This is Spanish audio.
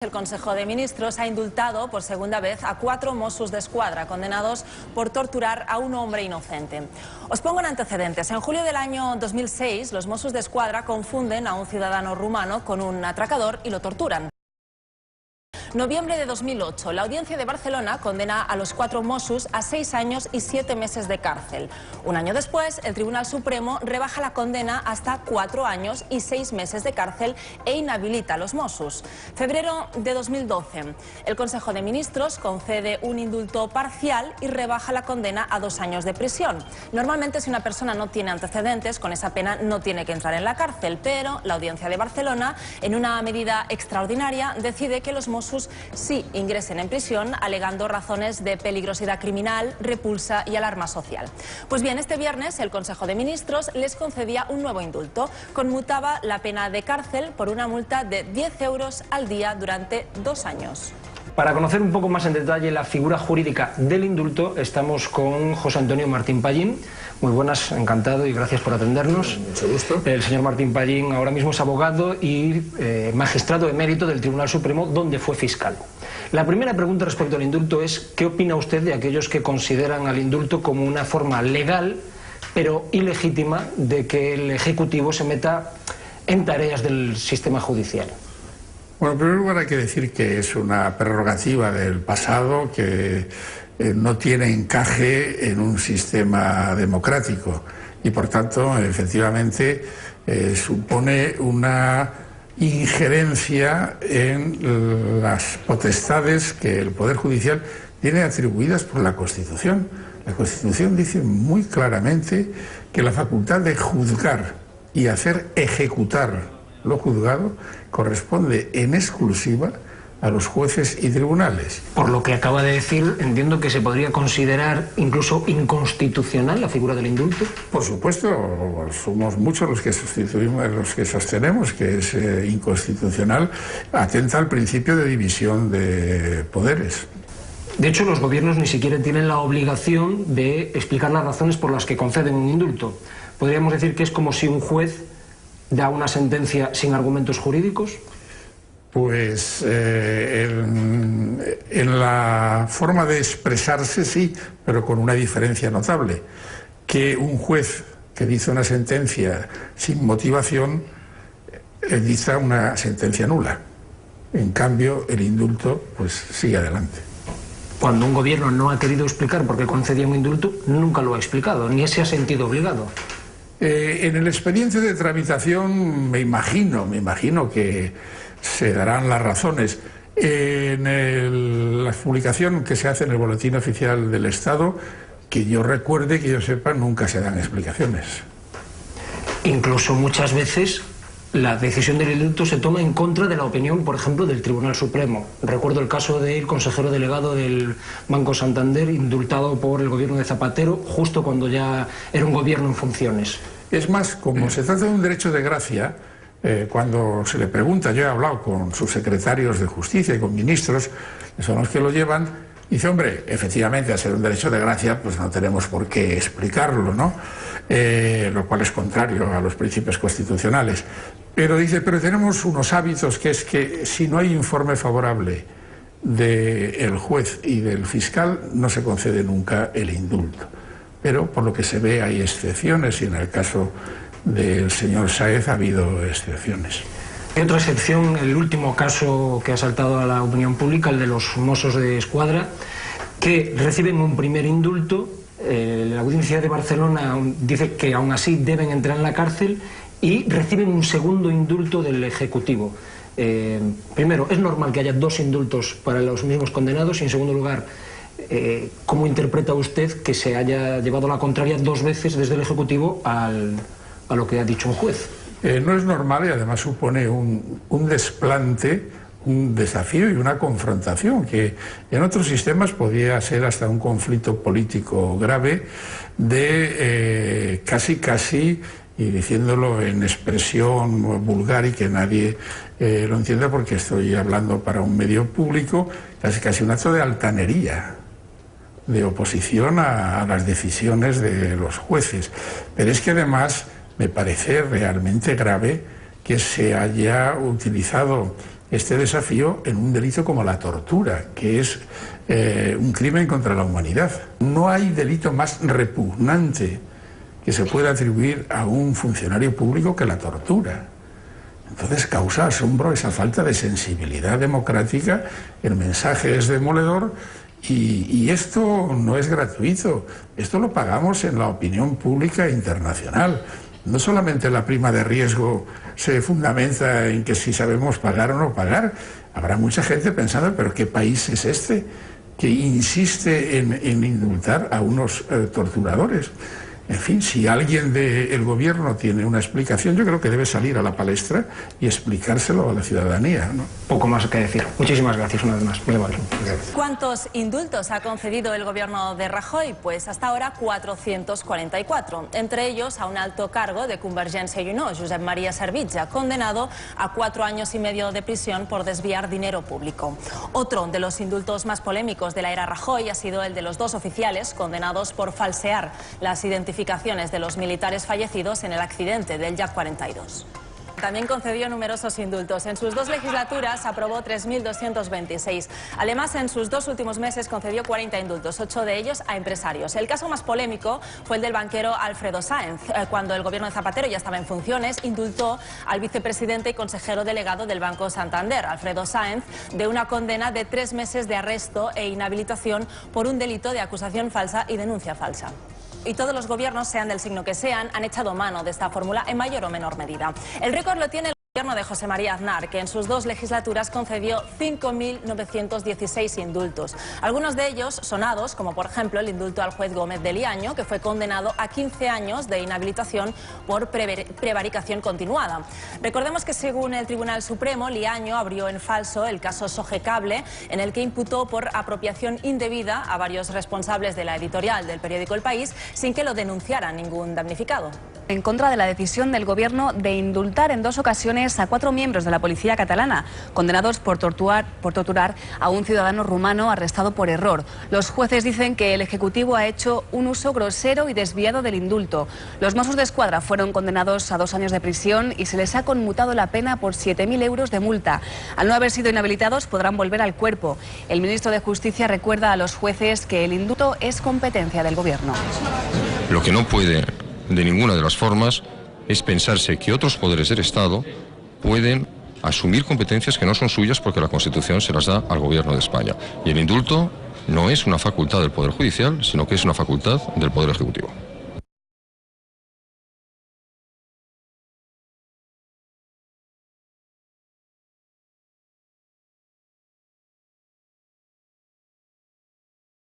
El Consejo de Ministros ha indultado por segunda vez a 4 Mossos d'Esquadra condenados por torturar a un hombre inocente. Os pongo en antecedentes. En julio del año 2006, los Mossos d'Esquadra confunden a un ciudadano rumano con un atracador y lo torturan. Noviembre de 2008, la Audiencia de Barcelona condena a los 4 Mossos a 6 años y 7 meses de cárcel. Un año después, el Tribunal Supremo rebaja la condena hasta 4 años y 6 meses de cárcel e inhabilita a los Mossos. Febrero de 2012, el Consejo de Ministros concede un indulto parcial y rebaja la condena a 2 años de prisión. Normalmente, si una persona no tiene antecedentes, con esa pena no tiene que entrar en la cárcel, pero la Audiencia de Barcelona, en una medida extraordinaria, decide que los Mossos sí ingresen en prisión, alegando razones de peligrosidad criminal, repulsa y alarma social. Pues bien, este viernes el Consejo de Ministros les concedía un nuevo indulto. Conmutaba la pena de cárcel por una multa de 10 euros al día durante 2 años. Para conocer un poco más en detalle la figura jurídica del indulto, estamos con José Antonio Martín Pallín. Muy buenas, encantado y gracias por atendernos. Mucho gusto. El señor Martín Pallín ahora mismo es abogado y magistrado emérito del Tribunal Supremo, donde fue fiscal. La primera pregunta respecto al indulto es: ¿qué opina usted de aquellos que consideran al indulto como una forma legal, pero ilegítima, de que el Ejecutivo se meta en tareas del sistema judicial? Bueno, en primer lugar hay que decir que es una prerrogativa del pasado que no tiene encaje en un sistema democrático y por tanto efectivamente supone una injerencia en las potestades que el Poder Judicial tiene atribuidas por la Constitución. La Constitución dice muy claramente que la facultad de juzgar y hacer ejecutar lo juzgado corresponde en exclusiva a los jueces y tribunales. Por lo que acaba de decir, entiendo que se podría considerar incluso inconstitucional la figura del indulto. Por supuesto, somos muchos los que sostenemos que es inconstitucional, atenta al principio de división de poderes. De hecho, los gobiernos ni siquiera tienen la obligación de explicar las razones por las que conceden un indulto. Podríamos decir que es como si un juez da una sentencia sin argumentos jurídicos. Pues en la forma de expresarse sí, pero con una diferencia notable, que un juez que dice una sentencia sin motivación dicta una sentencia nula. En cambio, el indulto pues sigue adelante. Cuando un gobierno no ha querido explicar por qué concedía un indulto, nunca lo ha explicado, ni se ha sentido obligado. En el expediente de tramitación me imagino que se darán las razones. En la publicación que se hace en el Boletín Oficial del Estado, que yo recuerde, que yo sepa, nunca se dan explicaciones. Incluso muchas veces la decisión del indulto se toma en contra de la opinión, por ejemplo, del Tribunal Supremo. Recuerdo el caso del consejero delegado del Banco Santander, indultado por el gobierno de Zapatero, justo cuando ya era un gobierno en funciones. Es más, como se trata de un derecho de gracia, cuando se le pregunta, yo he hablado con sus secretarios de justicia y con ministros, que son los que lo llevan, dice, hombre, efectivamente, al ser un derecho de gracia, pues no tenemos por qué explicarlo, ¿no? Lo cual es contrario a los principios constitucionales. Pero dice, pero tenemos unos hábitos, que es que si no hay informe favorable del juez y del fiscal, no se concede nunca el indulto. Pero por lo que se ve hay excepciones y en el caso del señor Sáez ha habido excepciones. Hay otra excepción, el último caso que ha saltado a la opinión pública, el de los Mossos d'Esquadra, que reciben un primer indulto. La Audiencia de Barcelona dice que aún así deben entrar en la cárcel y reciben un segundo indulto del Ejecutivo. Primero, ¿es normal que haya 2 indultos para los mismos condenados? Y en segundo lugar, ¿cómo interpreta usted que se haya llevado la contraria 2 veces desde el Ejecutivo a lo que ha dicho un juez? No es normal y además supone un desplante, un desafío y una confrontación que en otros sistemas podría ser hasta un conflicto político grave de casi, y diciéndolo en expresión vulgar y que nadie lo entienda porque estoy hablando para un medio público, casi un acto de altanería, de oposición a las decisiones de los jueces. Pero es que además me parece realmente grave que se haya utilizado este desafío en un delito como la tortura, que es un crimen contra la humanidad. No hay delito más repugnante que se pueda atribuir a un funcionario público que la tortura. Entonces causa asombro esa falta de sensibilidad democrática, el mensaje es demoledor y esto no es gratuito, esto lo pagamos en la opinión pública internacional. No solamente la prima de riesgo se fundamenta en que si sabemos pagar o no pagar, habrá mucha gente pensando, pero ¿qué país es este que insiste en indultar a unos torturadores? En fin, si alguien del gobierno tiene una explicación, yo creo que debe salir a la palestra y explicárselo a la ciudadanía, ¿no? Poco más que decir. Muchísimas gracias una vez más. Muy amable. ¿Cuántos indultos ha concedido el gobierno de Rajoy? Pues hasta ahora 444, entre ellos a un alto cargo de Convergencia y Unió, Josep María Servitje, condenado a 4 años y medio de prisión por desviar dinero público. Otro de los indultos más polémicos de la era Rajoy ha sido el de los 2 oficiales condenados por falsear las identificaciones de los militares fallecidos en el accidente del Yak 42. También concedió numerosos indultos. En sus 2 legislaturas aprobó 3.226. Además, en sus 2 últimos meses concedió 40 indultos, 8 de ellos a empresarios. El caso más polémico fue el del banquero Alfredo Sáenz. Cuando el gobierno de Zapatero ya estaba en funciones, indultó al vicepresidente y consejero delegado del Banco Santander, Alfredo Sáenz, de una condena de 3 meses de arresto e inhabilitación por un delito de acusación falsa y denuncia falsa. Y todos los gobiernos, sean del signo que sean, han echado mano de esta fórmula en mayor o menor medida. El récord lo tiene el gobierno de José María Aznar, que en sus 2 legislaturas concedió 5.916 indultos. Algunos de ellos sonados, como por ejemplo el indulto al juez Gómez de Liaño, que fue condenado a 15 años de inhabilitación por prevaricación continuada. Recordemos que según el Tribunal Supremo, Liaño abrió en falso el caso Sogecable, en el que imputó por apropiación indebida a varios responsables de la editorial del periódico El País, sin que lo denunciara ningún damnificado. En contra de la decisión del gobierno de indultar en 2 ocasiones a 4 miembros de la policía catalana, condenados por torturar a un ciudadano rumano arrestado por error. Los jueces dicen que el Ejecutivo ha hecho un uso grosero y desviado del indulto. Los Mossos d'Esquadra fueron condenados a 2 años de prisión y se les ha conmutado la pena por 7.000 euros de multa. Al no haber sido inhabilitados, podrán volver al cuerpo. El ministro de Justicia recuerda a los jueces que el indulto es competencia del gobierno. Lo que no puede de ninguna de las formas es pensarse que otros poderes del Estado pueden asumir competencias que no son suyas porque la Constitución se las da al Gobierno de España. Y el indulto no es una facultad del Poder Judicial, sino que es una facultad del Poder Ejecutivo.